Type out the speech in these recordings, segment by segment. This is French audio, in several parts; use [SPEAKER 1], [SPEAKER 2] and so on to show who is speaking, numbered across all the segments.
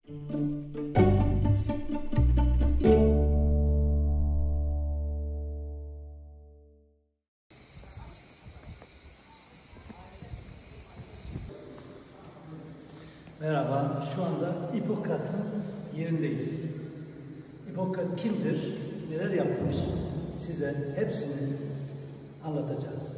[SPEAKER 1] Merhaba, şu anda Hipokrat'ın yerindeyiz. Hipokrat kimdir, neler yapmış, size hepsini anlatacağız.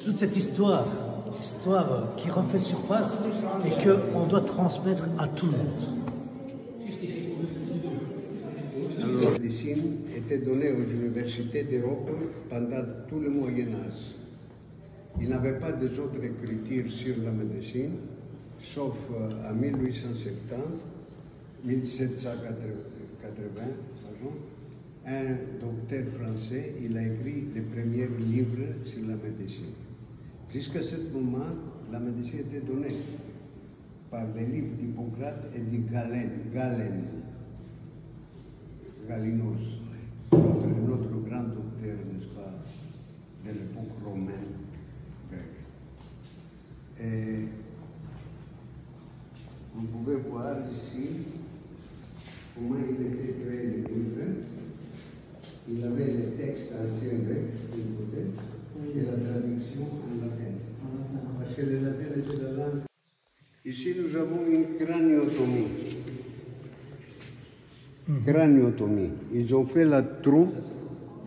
[SPEAKER 1] Toute cette histoire qui refait surface et qu'on doit transmettre à tout le monde.
[SPEAKER 2] Alors, la médecine était donnée aux universités d'Europe pendant tout le Moyen-Âge. Il n'y avait pas d'autres écritures sur la médecine, sauf en 1870, 1780, pardon. Un docteur français, il a écrit les premiers livres sur la médecine. Jusqu'à ce moment, la médecine était donnée par les livres d'Hippocrate et de Galen, Galinos, notre grand docteur, n'est-ce pas, de l'époque romaine grecque. Et on pouvait voir ici comment il était créé le livre. Il avait les textes anciens grecs d'un côté et la traduction en latin. Parce que le latin était la langue. Ici, nous avons une craniotomie. Craniotomie. Ils ont fait la trou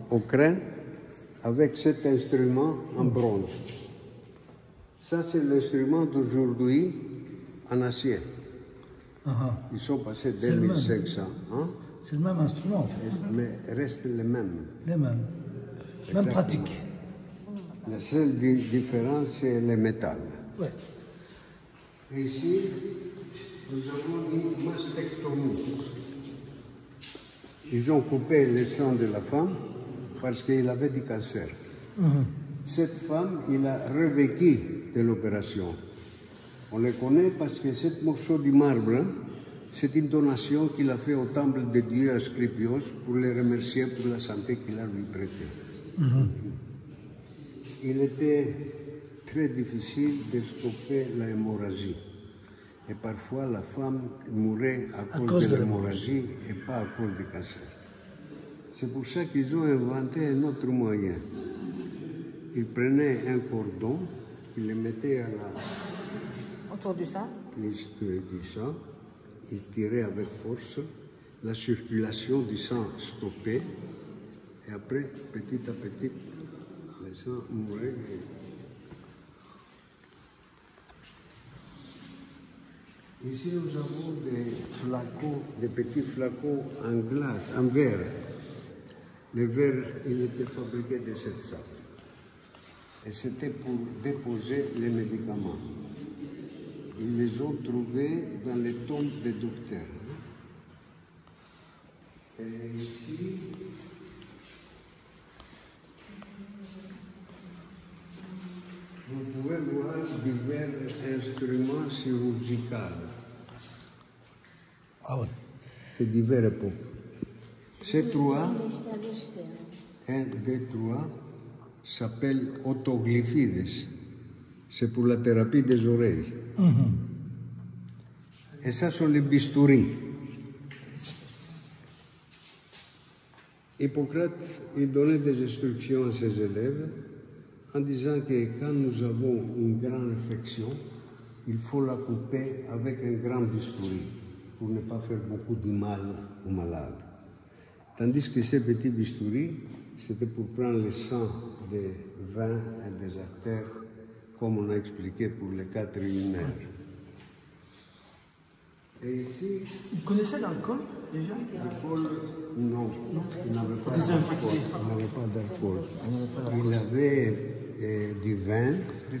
[SPEAKER 2] au crâne avec cet instrument en bronze. Ça, c'est l'instrument d'aujourd'hui en acier. Ils sont passés 2500 ans.
[SPEAKER 1] C'est le même instrument en fait.
[SPEAKER 2] Mais restent les mêmes.
[SPEAKER 1] Les mêmes. Même pratique.
[SPEAKER 2] La seule différence, c'est le métal.
[SPEAKER 1] Ouais.
[SPEAKER 2] Et ici, nous avons une mastectomie. Ils ont coupé le sang de la femme parce qu'il avait du cancer. Cette femme, il a revécu de l'opération. On le connaît parce que ce morceau de marbre, c'est une donation qu'il a fait au temple de Dieu à Scripios pour le remercier pour la santé qu'il a lui prêtée. Il était très difficile de stopper l'hémorragie. Et parfois, la femme mourait à cause de l'hémorragie et pas à cause du cancer. C'est pour ça qu'ils ont inventé un autre moyen. Ils prenaient un cordon, ils le mettaient à la...
[SPEAKER 3] autour du sein.
[SPEAKER 2] Plus du sang. Il tirait avec force, la circulation du sang stoppait, et après, petit à petit, le sang mourait. Ici, nous avons des flacons, des petits flacons en glace, en verre. Le verre, il était fabriqué de cette sorte. Et c'était pour déposer les médicaments. Ils les ont trouvés dans les tombes des docteurs. Et ici, vous pouvez voir divers instruments chirurgicaux.
[SPEAKER 1] Ah ouais.
[SPEAKER 2] De diverses époques. Ces trois, un des trois, s'appelle autoglyphides. C'est pour la thérapie des oreilles. Et ça sont les bistouris. Hippocrate, il donnait des instructions à ses élèves en disant que quand nous avons une grande infection, il faut la couper avec un grand bistouri pour ne pas faire beaucoup de mal aux malades. Tandis que ces petits bistouris, c'était pour prendre le sang des veins et des artères comme on a expliqué pour les 4 humeurs. Et ici,
[SPEAKER 4] Ils connaissaient l'alcool déjà?
[SPEAKER 2] l'alcool, non, il n'avait pas d'alcool. Il avait du vin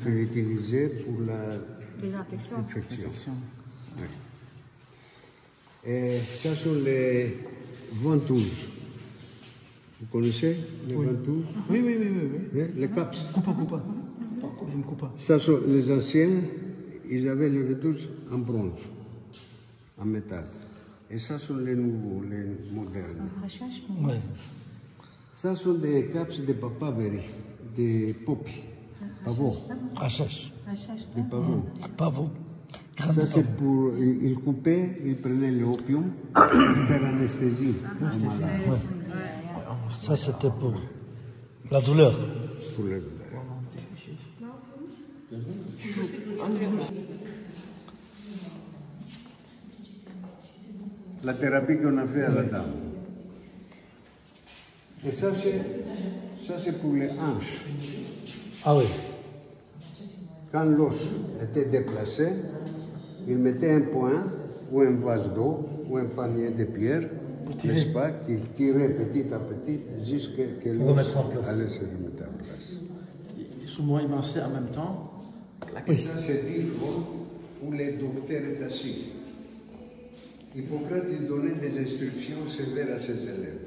[SPEAKER 2] qu'il utilisait pour la
[SPEAKER 3] Désinfection.
[SPEAKER 2] infection. Ouais. Et ça sont les ventouses. Vous connaissez les ventouses?
[SPEAKER 4] Oui.
[SPEAKER 2] Les caps.
[SPEAKER 4] Coupa. Deuxième coupa.
[SPEAKER 2] Ça sont les anciens, ils avaient les ventouses en bronze, en métal. Et ça sont les nouveaux, les modernes.
[SPEAKER 1] Ouais.
[SPEAKER 2] Ça sont des caps de papaveri, des popis, pavots,
[SPEAKER 1] Hachash.
[SPEAKER 2] des pavots.
[SPEAKER 1] Pavot.
[SPEAKER 2] Ça c'est pour, ils coupaient, ils prenaient l'opium pour faire anesthésie aux malades.
[SPEAKER 1] Ça, c'était pour la douleur.
[SPEAKER 2] Pour les... La thérapie qu'on a fait à la dame. Et ça c'est pour les hanches.
[SPEAKER 1] Ah oui.
[SPEAKER 2] Quand l'os était déplacé, il mettait un point ou un vase d'eau ou un panier de pierres, n'est-ce pas, qu'il tirait petit à petit jusqu'à ce que l'os
[SPEAKER 1] remettre en place.
[SPEAKER 2] allait se remettre en place.
[SPEAKER 4] Souvent, ils massaient en même temps.
[SPEAKER 2] Et ça, c'est livre où les docteurs est assis. Hippocrate il donnait des instructions sévères à ses élèves,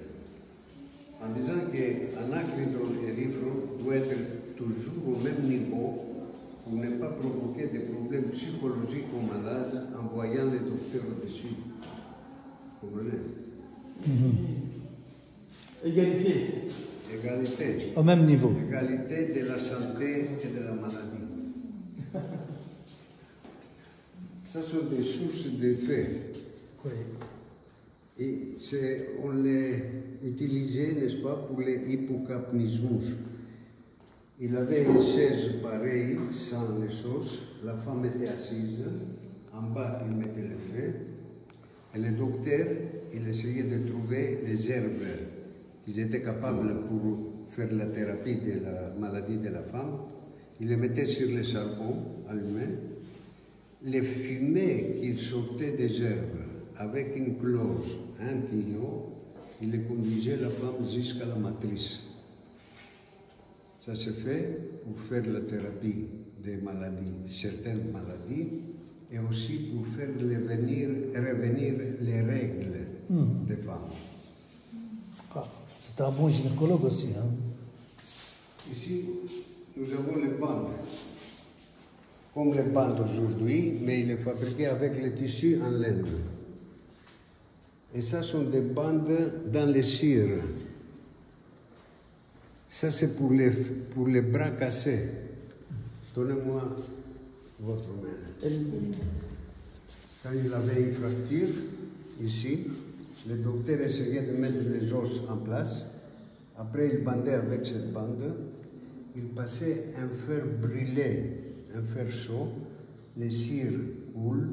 [SPEAKER 2] en disant qu'un acridone et livre doit être toujours au même niveau pour ne pas provoquer des problèmes psychologiques aux malades en voyant les docteurs au-dessus. Vous comprenez?
[SPEAKER 4] Égalité.
[SPEAKER 2] Égalité.
[SPEAKER 1] Au même niveau.
[SPEAKER 2] Égalité de la santé et de la maladie. Ça sont des sources de faits.
[SPEAKER 1] Oui.
[SPEAKER 2] Et on les utilisait, n'est-ce pas, pour les hippocapnismus. Il avait une chaise pareille, sans les os. La femme était assise. En bas, il mettait le feu. Et le docteur, il essayait de trouver les herbes qu'ils étaient capables pour faire la thérapie de la maladie de la femme. Il les mettait sur le charbon allumé. Les fumées qui sortaient des herbes avec une cloche, un tuyau, il les conduisait la femme jusqu'à la matrice. Ça se fait pour faire la thérapie des maladies, certaines maladies, et aussi pour faire revenir les règles des femmes.
[SPEAKER 1] Ah, c'était un bon gynécologue aussi. Hein.
[SPEAKER 2] Ici, nous avons les bandes, comme les bandes aujourd'hui, mais il est fabriqué avec les tissus en laine. Et ça sont des bandes dans les cires. Ça, c'est pour les bras cassés. Donnez-moi votre main. Quand il avait une fracture, ici, le docteur essayait de mettre les os en place. Après, il bandait avec cette bande. Il passait un fer brûlé, un fer chaud. Les cires coulent.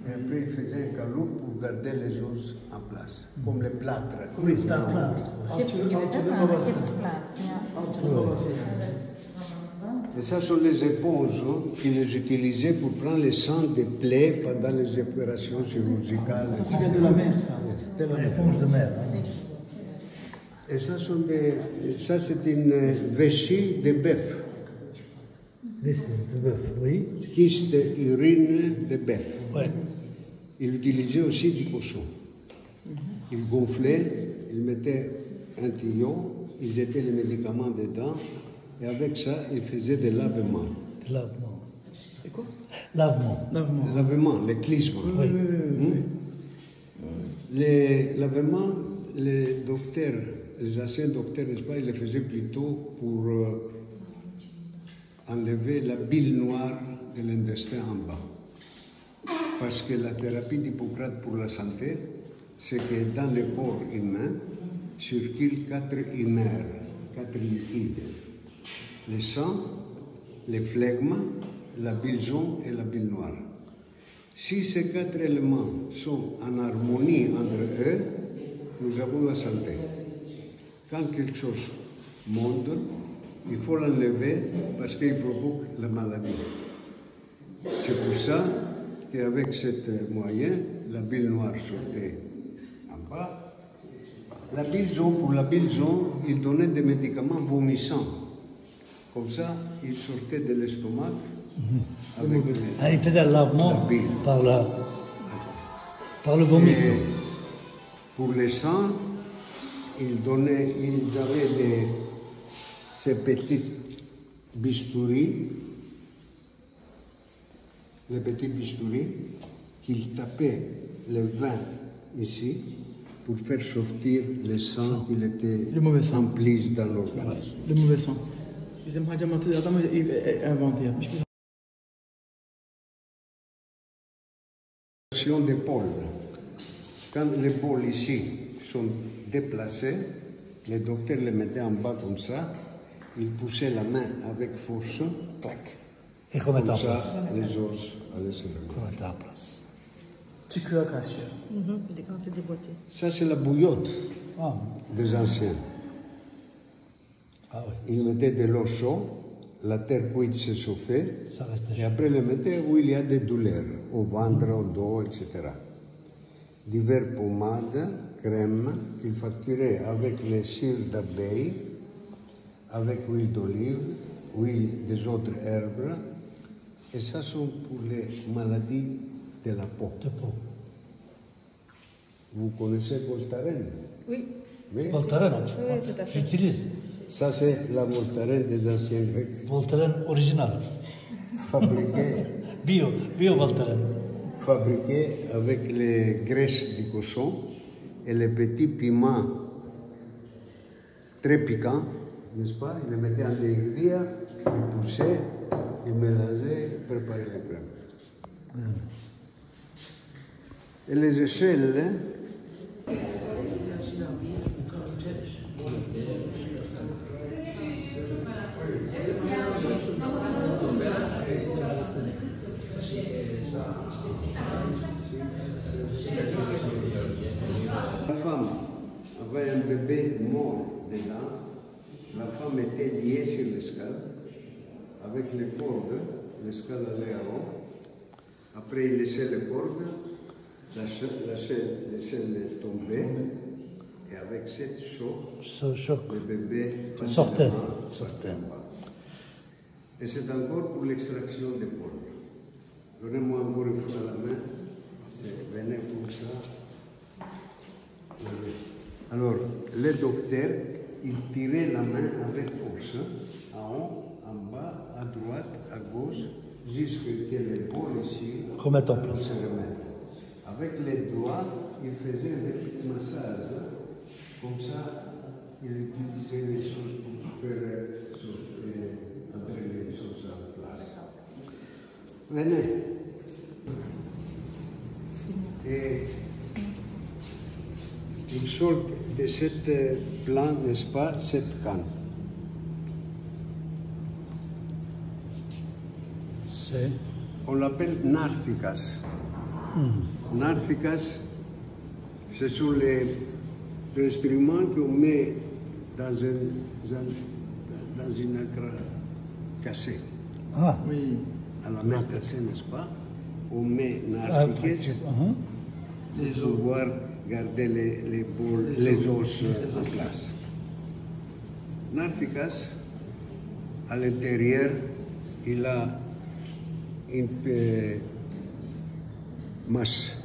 [SPEAKER 2] Et après, il faisait un calot pour garder les os en place, comme les plâtres.
[SPEAKER 1] Oui, c'est un plâtre.
[SPEAKER 2] Et ça sont les éponges qu'ils utilisaient pour prendre le sang des plaies pendant les opérations chirurgicales.
[SPEAKER 4] Ça vient de la mer, ça.
[SPEAKER 2] C'était la
[SPEAKER 1] L'éponge de mer. Hein.
[SPEAKER 2] Et ça c'est une vessie de bœuf.
[SPEAKER 1] Vessie de bœuf, oui.
[SPEAKER 2] Kyste urine de bœuf.
[SPEAKER 1] Ouais.
[SPEAKER 2] Il utilisait aussi du cochon. Il gonflait, il mettait un tuyau, ils étaient les médicaments dedans, et avec ça, il faisait des lavements.
[SPEAKER 1] Lavement.
[SPEAKER 4] C'est quoi?
[SPEAKER 1] Lavement.
[SPEAKER 2] Les lavements, les clismes. Les lavements, les docteurs, les anciens docteurs, n'est-ce pas, ils les faisaient plutôt pour enlever la bile noire de l'intestin en bas. Parce que la thérapie d'Hippocrate pour la santé, c'est que dans le corps humain circulent 4 humeurs, 4 liquides. Le sang, le flegme, la bile jaune et la bile noire. Si ces 4 éléments sont en harmonie entre eux, nous avons la santé. Quand quelque chose monte, il faut l'enlever parce qu'il provoque la maladie. C'est pour ça qu'avec ce moyen, la bile noire sortait en bas. La bile jaune, pour la bile jaune, il donnait des médicaments vomissants. Comme ça, il sortait de l'estomac avec
[SPEAKER 1] Ah, il faisait un lavement
[SPEAKER 2] la bile.
[SPEAKER 1] par le vomi.
[SPEAKER 2] Et pour les sangs, ils avaient ces petites bistouris, les petits bistouris, qu'ils tapaient le vin ici pour faire sortir les sangs qui étaient
[SPEAKER 4] Le mauvais sang.
[SPEAKER 2] emplis dans l'organisme.
[SPEAKER 4] Le mauvais sang. Bizim hacamatı adam inventé yapmış.
[SPEAKER 2] D'épaule. Quand les épaules ici sont déplacées, les docteurs les mettaient en bas comme ça, ils poussaient la main avec force, clac.
[SPEAKER 1] Et remettre
[SPEAKER 2] Comme
[SPEAKER 1] en
[SPEAKER 2] ça,
[SPEAKER 1] place.
[SPEAKER 2] les os allaient se remettre.
[SPEAKER 1] Remettre en place.
[SPEAKER 4] Çıkıyor karşı.
[SPEAKER 3] Il est quand c'est déboîté.
[SPEAKER 2] Ça, c'est la bouillotte
[SPEAKER 1] Ah,
[SPEAKER 2] des anciens.
[SPEAKER 1] ah oui,
[SPEAKER 2] Ils mettaient de l'eau chaude, la terre cuite se chauffait,
[SPEAKER 1] ça reste
[SPEAKER 2] et
[SPEAKER 1] chaud.
[SPEAKER 2] après le mettaient où il y a des douleurs, au ventre, au dos, etc. Divers pommades, crèmes qu'ils facturaient avec les cires d'abeilles, avec huile d'olive, huile des autres herbes, et ça sont pour les maladies de la peau.
[SPEAKER 1] De peau.
[SPEAKER 2] Vous connaissez Voltaren?
[SPEAKER 3] Oui,
[SPEAKER 2] Oui.
[SPEAKER 1] Voltaren,
[SPEAKER 3] oui, tout à fait.
[SPEAKER 1] j'utilise.
[SPEAKER 2] Ça, c'est la Voltaren des anciens Grecs,
[SPEAKER 1] Voltaren original.
[SPEAKER 2] fabriquée
[SPEAKER 1] Bio Voltaren.
[SPEAKER 2] fabriqué avec les graisses du cochon et les petits piments très piquants, n'est-ce pas? Ils les mettaient en aiguille, ils poussaient, ils mélangeaient, préparaient les crèmes. Et les échelles, la femme avait un bébé mort dedans, la femme était liée sur l'escale, avec les cordes, l'escale allait en haut, après il laissait les cordes, l'échelle tombait, et avec cette choc,
[SPEAKER 1] Ce choc
[SPEAKER 2] le bébé
[SPEAKER 1] sortait.
[SPEAKER 2] sortait en bas. Et c'est encore pour l'extraction des cordes. Donnez-moi encore une fois la main, venez pour ça. Alors, le docteur, il tirait la main avec force, en haut, en bas, à droite, à gauche, jusqu'à ce que les boules ici
[SPEAKER 1] Remettre en place.
[SPEAKER 2] se remettent. Avec les doigts, il faisait un petit massage, comme ça, il utilisait les choses pour faire entrer les choses en place. Venez. Et il sort de cette plan, n'est-ce pas, cette canne.
[SPEAKER 1] C'est
[SPEAKER 2] On l'appelle narthicas. Narthicas, ce sont les instruments qu'on met dans une accra cassée.
[SPEAKER 1] ah,
[SPEAKER 4] Oui.
[SPEAKER 2] À la main cassée, n'est-ce pas? On met
[SPEAKER 1] ah,
[SPEAKER 2] narthicas
[SPEAKER 4] Les
[SPEAKER 2] pour
[SPEAKER 4] os.
[SPEAKER 2] pouvoir garder les os en place. Narthicas, à l'intérieur, il a une masse,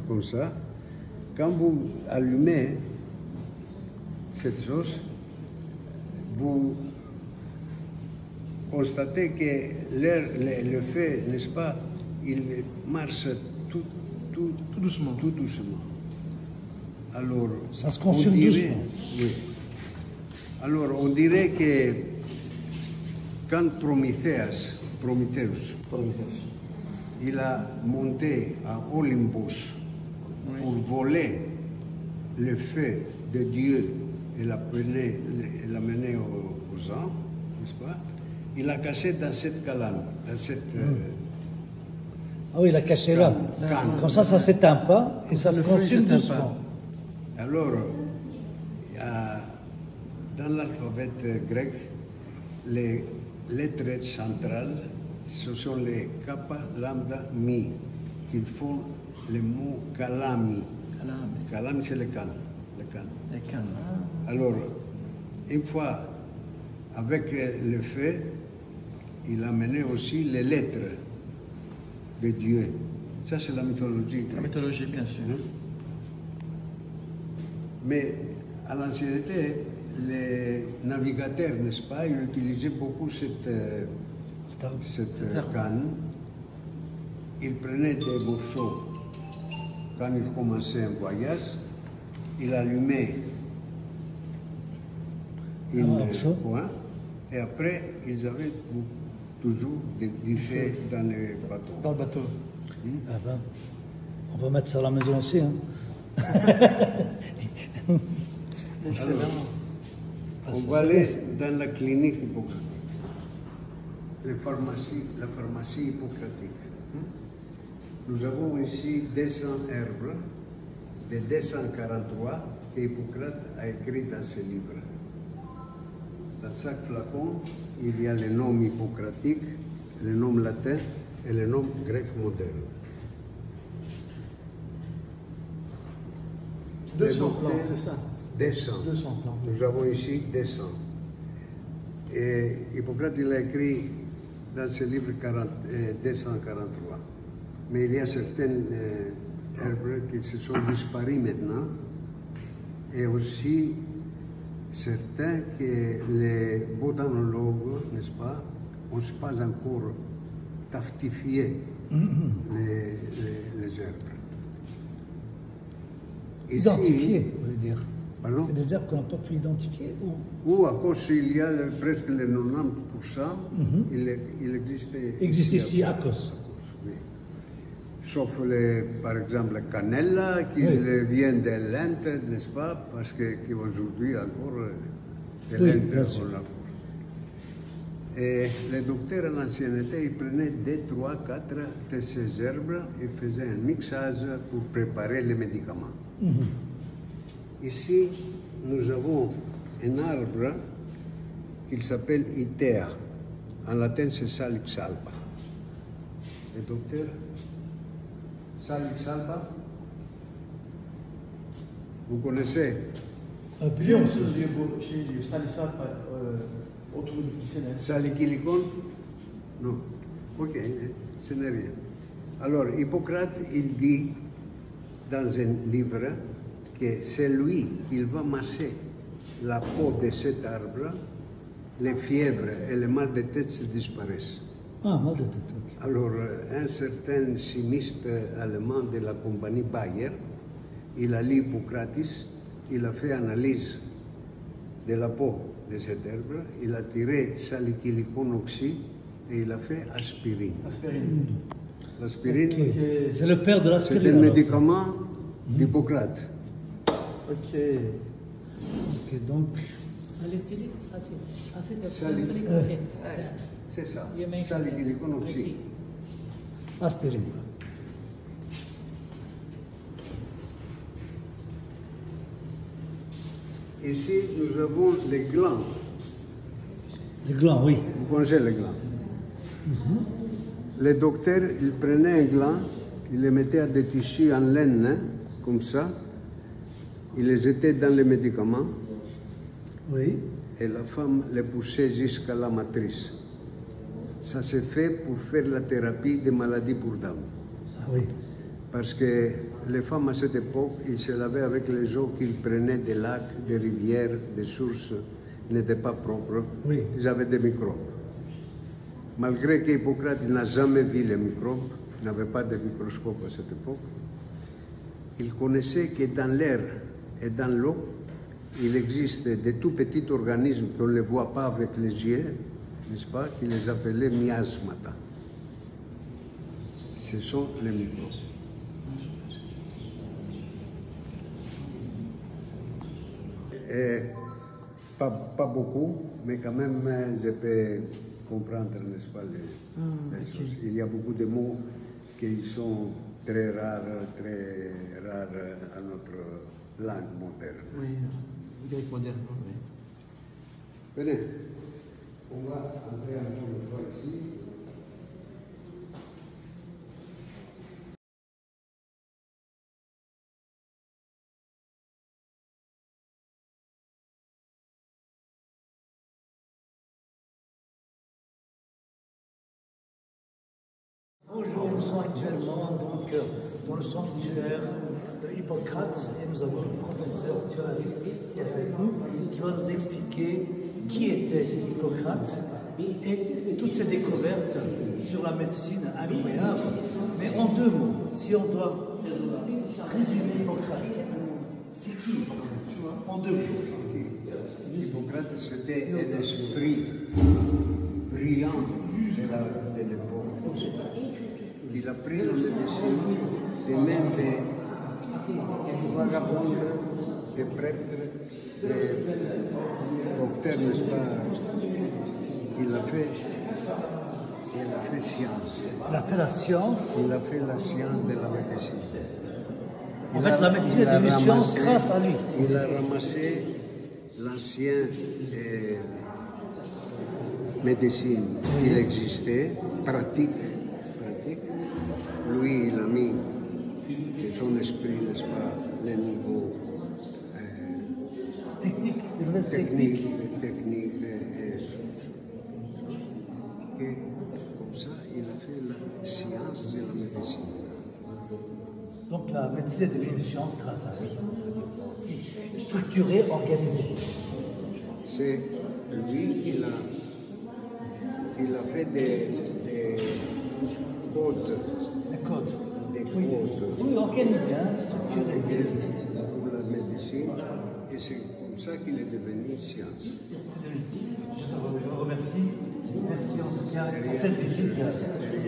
[SPEAKER 2] comme ça. Quand vous allumez cette sauce, vous constatez que le feu, n'est-ce pas, il marche tout
[SPEAKER 4] doucement.
[SPEAKER 2] Tout doucement. Alors,
[SPEAKER 1] Ça se consume
[SPEAKER 2] on dirait-
[SPEAKER 1] doucement.
[SPEAKER 2] Oui. Alors, on dirait que quand Prométhée, il a monté à Olympos pour voler le feu de Dieu et l'amener aux anges, n'est-ce pas? Il a cassé dans cette calane, dans cette...
[SPEAKER 1] ah oui, il a caché là.
[SPEAKER 2] Canne.
[SPEAKER 1] Comme ça s'éteint pas et ça se
[SPEAKER 4] Le feu, il
[SPEAKER 1] consume
[SPEAKER 4] s'éteint
[SPEAKER 1] doucement.
[SPEAKER 2] Alors, dans l'alphabet grec, les lettres centrales, ce sont les kappa, lambda, mi, qui font le mot kalami. Kalami, c'est le can.
[SPEAKER 4] Les cannes.
[SPEAKER 2] Alors, une fois, avec le fait, il a mené aussi les lettres de Dieu. Ça, c'est la mythologie.
[SPEAKER 4] La mythologie, bien sûr.
[SPEAKER 2] Mais à l'ancienneté, les navigateurs, n'est-ce pas, ils utilisaient beaucoup cette canne. Ils prenaient des morceaux quand ils commençaient un voyage, ils allumaient un point et après ils avaient toujours du feu dans le bateau.
[SPEAKER 4] Dans le bateau.
[SPEAKER 1] Ah ben, on va mettre ça à la maison aussi. Hein.
[SPEAKER 4] Excellent.
[SPEAKER 2] On va aller dans la clinique hippocratique, la pharmacie hippocratique. Nous avons ici 200 herbes de 243 que Hippocrate a écrit dans ses livres. Dans chaque flacon, il y a le nom hippocratique, le nom latin et le nom grec moderne.
[SPEAKER 4] 200 plants, c'est ça?
[SPEAKER 2] 200.
[SPEAKER 4] 200 plants.
[SPEAKER 2] Nous avons ici 200. Et Hippocrate, il a écrit dans ses livres 243. Mais il y a certaines herbes qui se sont disparues maintenant. Et aussi certains que les botanologues, n'est-ce pas, n'ont pas encore taftifié les herbes. Ici,
[SPEAKER 1] Identifié, vous voulez dire.
[SPEAKER 2] Pardon?
[SPEAKER 1] Il y a des herbes qu'on n'a pas pu identifier
[SPEAKER 2] Ou à cause il y a presque le 90%, il existe
[SPEAKER 1] ici à cause.
[SPEAKER 2] Oui. Sauf par exemple la cannella qui vient de l'Inde, n'est-ce pas? Parce qu'aujourd'hui encore, de l'Inde, on l'a. Et les docteurs en ancienneté, ils prenaient 2, 3, 4 de ces herbes et faisaient un mixage pour préparer les médicaments. Ici, nous avons un arbre qui s'appelle Itea. En latin, c'est Salix alba. Le docteur, Salix alba, vous connaissez?
[SPEAKER 1] Bien,
[SPEAKER 4] Chez lui, salissable autour du petit sénat.
[SPEAKER 2] Salicylicon? Non. Ok, ce n'est rien. Alors, Hippocrate, il dit dans un livre que c'est lui qui va masser la peau de cet arbre, les fièvres et les mal de tête se disparaissent.
[SPEAKER 1] Ah, mal de tête.
[SPEAKER 2] Alors, un certain chimiste allemand de la compagnie Bayer, il a lu Hippocrates, il a fait analyse de la peau de cet arbre, il a tiré salicylicon oxy et il a fait aspirine.
[SPEAKER 4] Aspirine.
[SPEAKER 2] L'aspirine,
[SPEAKER 1] c'est le père de l'aspirine.
[SPEAKER 2] c'est un médicament d'Hippocrate.
[SPEAKER 1] Ok, donc.
[SPEAKER 3] Salicylique acide. Acide
[SPEAKER 2] Salicylique.
[SPEAKER 3] acide.
[SPEAKER 2] C'est ça, salicylicon oxy.
[SPEAKER 1] Aspirine.
[SPEAKER 2] Ici, nous avons les glands.
[SPEAKER 1] Les glands, oui.
[SPEAKER 2] Vous connaissez les glands? Les docteurs, ils prenaient un gland, ils les mettaient à des tissus en laine, comme ça. Ils les jetaient dans les médicaments.
[SPEAKER 1] Oui.
[SPEAKER 2] Et la femme les poussait jusqu'à la matrice. Ça s'est fait pour faire la thérapie des maladies pour dames.
[SPEAKER 1] Ah oui.
[SPEAKER 2] Parce que les femmes à cette époque, ils se lavaient avec les eaux qu'ils prenaient des lacs, des rivières, des sources, n'étaient pas propres.
[SPEAKER 1] Oui.
[SPEAKER 2] Ils avaient des microbes. Malgré qu'Hippocrate n'a jamais vu les microbes, il n'avait pas de microscope à cette époque, il connaissait que dans l'air et dans l'eau, il existe de tout petits organismes qu'on ne voit pas avec les yeux, n'est-ce pas, qu'il les appelait miasmata. Ce sont les microbes. Et pas beaucoup, mais quand même, je peux comprendre, n'est-ce pas, les choses. Il y a beaucoup de mots qui sont très rares à notre langue moderne.
[SPEAKER 4] Oui, grec moderne, oui.
[SPEAKER 2] Venez. On va entrer encore une fois ici.
[SPEAKER 1] Bonjour, nous sommes actuellement donc, dans le sanctuaire de Hippocrate et nous avons le professeur Thiodaris avec nous qui va nous expliquer qui était Hippocrate et toutes ces découvertes sur la médecine incroyable. Mais en deux mots, si on doit résumer Hippocrate, c'est qui Hippocrate? En deux mots.
[SPEAKER 2] Hippocrate, c'était un esprit brillant de l'époque. Il a pris la médecine des mains des vagabonds, des prêtres, des docteurs, n'est-ce pas? Il a fait science.
[SPEAKER 1] Il a fait la science.
[SPEAKER 2] Il a fait la science de la médecine.
[SPEAKER 1] En fait, la médecine est une science grâce à lui.
[SPEAKER 2] Il a ramassé l'ancienne médecine qui existait, pratique. Lui, il a mis de son esprit, n'est-ce pas, les niveaux techniques. Et comme ça, il a fait la science de la médecine.
[SPEAKER 1] Donc la médecine est devenue une science grâce à lui, on peut dire ça aussi. Structurée, organisée.
[SPEAKER 2] C'est lui qui a fait des codes.
[SPEAKER 1] Des codes.
[SPEAKER 2] Des codes.
[SPEAKER 1] Oui, organisé, hein, structuré.
[SPEAKER 2] Pour la médecine, et c'est comme ça qu'il est devenu science.
[SPEAKER 1] Je vous remercie. Merci en tout cas pour cette visite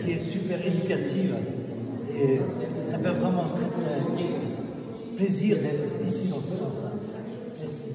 [SPEAKER 1] qui est super éducative. Et ça fait vraiment très, très plaisir d'être ici dans cette enceinte. Merci.